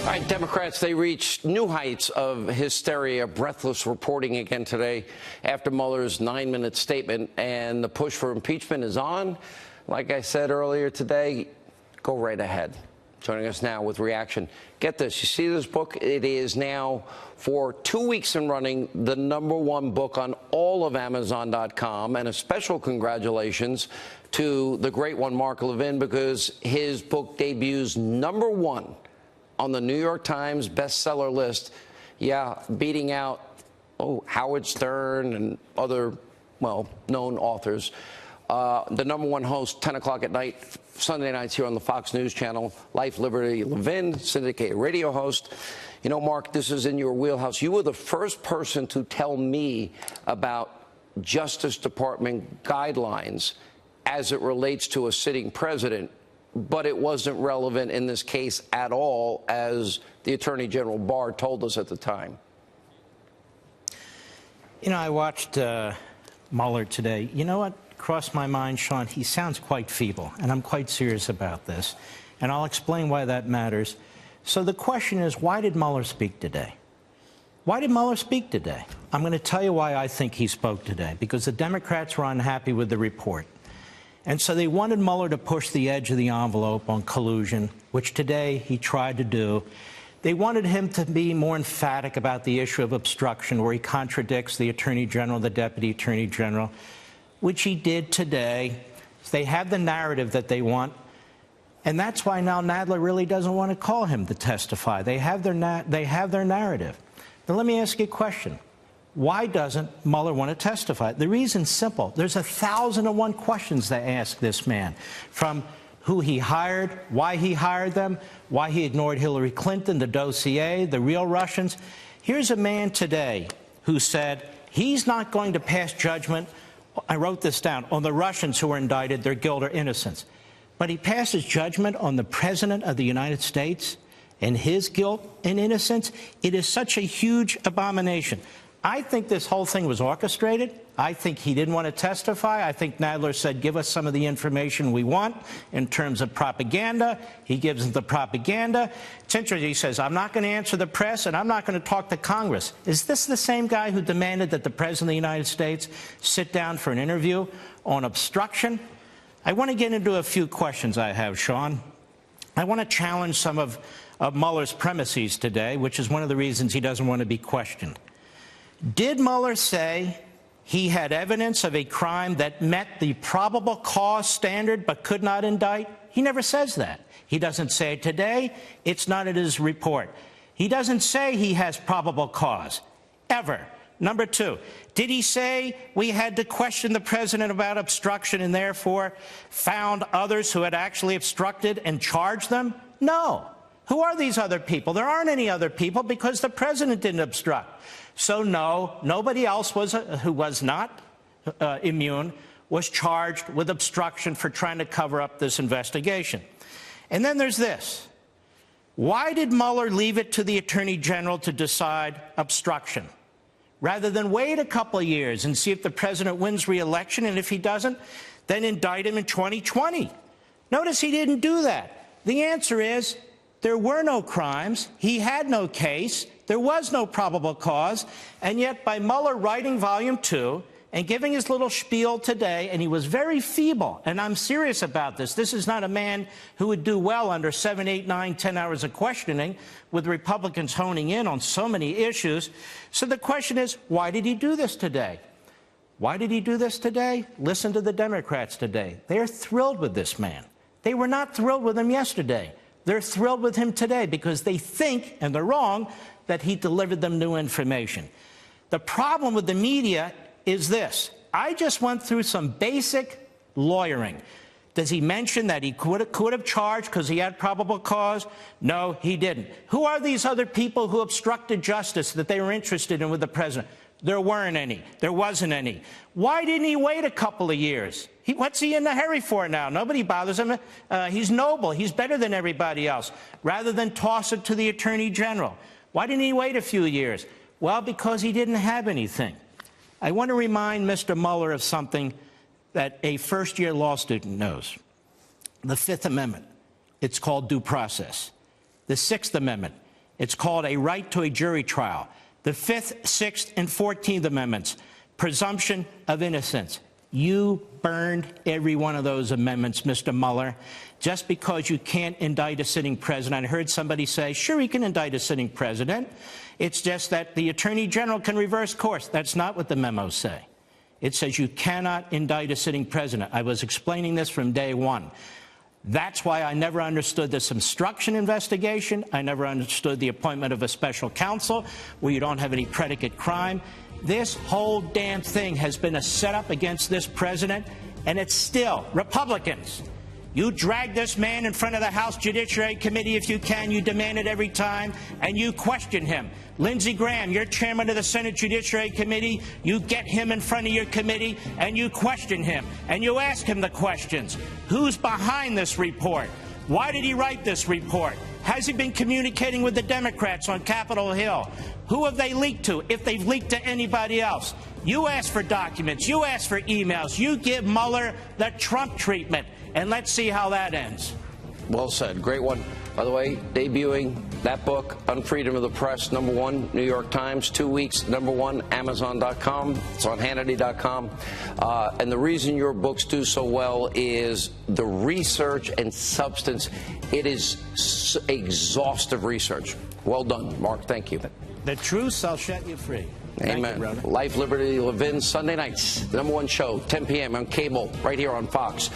All right, Democrats, they reached new heights of hysteria, breathless reporting again today after Mueller's 9-minute statement, and the push for impeachment is on. Like I said earlier today, go right ahead. Joining us now with reaction. Get this, you see this book? It is now, for 2 weeks in running, the #1 book on all of Amazon.com, and a special congratulations to the great one, Mark Levin, because his book debuts #1 on the New York Times bestseller list. Yeah, beating out Howard Stern and other, known authors. The #1 host, 10 o'clock at night, Sunday nights here on the Fox News Channel. Life, Liberty, Levin, syndicated radio host. You know, Mark, this is in your wheelhouse. You were the first person to tell me about Justice Department guidelines as it relates to a sitting president, but it wasn't relevant in this case at all, as the Attorney General Barr told us at the time. You know, I watched Mueller today. You know what crossed my mind, Sean? He sounds quite feeble, and I'm quite serious about this. And I'll explain why that matters. So the question is, why did Mueller speak today? Why did Mueller speak today? I'm going to tell you why I think he spoke today. Because the Democrats were unhappy with the report. And so they wanted Mueller to push the edge of the envelope on collusion, which today he tried to do. They wanted him to be more emphatic about the issue of obstruction, where he contradicts the Attorney General, the Deputy Attorney General, which he did today. They have the narrative that they want, and that's why now Nadler really doesn't want to call him to testify. They have their narrative. Now let me ask you a question. Why doesn't Mueller want to testify? The reason's simple. There's 1,001 questions to ask this man, from who he hired, why he hired them, why he ignored Hillary Clinton, the dossier, the real Russians. Here's a man today who said he's not going to pass judgment, I wrote this down, on the Russians who were indicted, their guilt or innocence. But he passes judgment on the President of the United States and his guilt and innocence. It is such a huge abomination. I think this whole thing was orchestrated. I think he didn't want to testify. I think Nadler said, give us some of the information we want in terms of propaganda. He gives them the propaganda. It's interesting. He says, I'm not going to answer the press, and I'm not going to talk to Congress. Is this the same guy who demanded that the President of the United States sit down for an interview on obstruction? I want to get into a few questions I have, Sean. I want to challenge some of Mueller's premises today, which is one of the reasons he doesn't want to be questioned. Did Mueller say he had evidence of a crime that met the probable cause standard but could not indict? He never says that. He doesn't say it today. It's not in his report. He doesn't say he has probable cause, ever. Number two, did he say we had to question the president about obstruction and therefore found others who had actually obstructed and charged them? No. Who are these other people? There aren't any other people because the president didn't obstruct. So no, nobody else who was not immune was charged with obstruction for trying to cover up this investigation. And then there's this. Why did Mueller leave it to the Attorney General to decide obstruction, rather than wait a couple of years and see if the president wins re-election, and if he doesn't, then indict him in 2020? Notice he didn't do that. The answer is there were no crimes. He had no case. There was no probable cause. And yet, by Mueller writing Volume 2 and giving his little spiel today, and he was very feeble, and I'm serious about this. This is not a man who would do well under 7, 8, 9, 10 hours of questioning, with Republicans honing in on so many issues. So the question is, why did he do this today? Why did he do this today? Listen to the Democrats today. They're thrilled with this man. They were not thrilled with him yesterday. They're thrilled with him today because they think, and they're wrong, that he delivered them new information. The problem with the media is this. I just went through some basic lawyering. Does he mention that he could have charged because he had probable cause? No, he didn't. Who are these other people who obstructed justice that they were interested in with the president? There weren't any. There wasn't any. Why didn't he wait a couple of years? What's he in a hurry for now? Nobody bothers him. He's noble. He's better than everybody else. Rather than toss it to the Attorney General. Why didn't he wait a few years? Well, because he didn't have anything. I want to remind Mr. Mueller of something that a first-year law student knows. The Fifth Amendment. It's called due process. The Sixth Amendment. It's called a right to a jury trial. The 5th, 6th, and 14th Amendments, presumption of innocence. You burned every one of those amendments, Mr. Mueller, just because you can't indict a sitting president. I heard somebody say, sure, he can indict a sitting president. It's just that the Attorney General can reverse course. That's not what the memos say. It says you cannot indict a sitting president. I was explaining this from day one. That's why I never understood this obstruction investigation. I never understood the appointment of a special counsel where you don't have any predicate crime. This whole damn thing has been a setup against this president, and it's still Republicans. You drag this man in front of the House Judiciary Committee if you can. You demand it every time, and you question him. Lindsey Graham, you're chairman of the Senate Judiciary Committee. You get him in front of your committee, and you question him, and you ask him the questions. Who's behind this report? Why did he write this report? Has he been communicating with the Democrats on Capitol Hill? Who have they leaked to, if they've leaked to anybody else? You ask for documents. You ask for emails. You give Mueller the Trump treatment. And let's see how that ends. Well said. Great one. By the way, debuting that book, Unfreedom of the Press, #1, New York Times, 2 weeks, #1, Amazon.com. It's on Hannity.com. And the reason your books do so well is the research and substance. It is exhaustive research. Well done, Mark. Thank you. The truth shall set you free. Amen. Thank you, Life, Liberty, Levin, Sunday nights, the #1 show, 10 p.m. on cable, right here on Fox.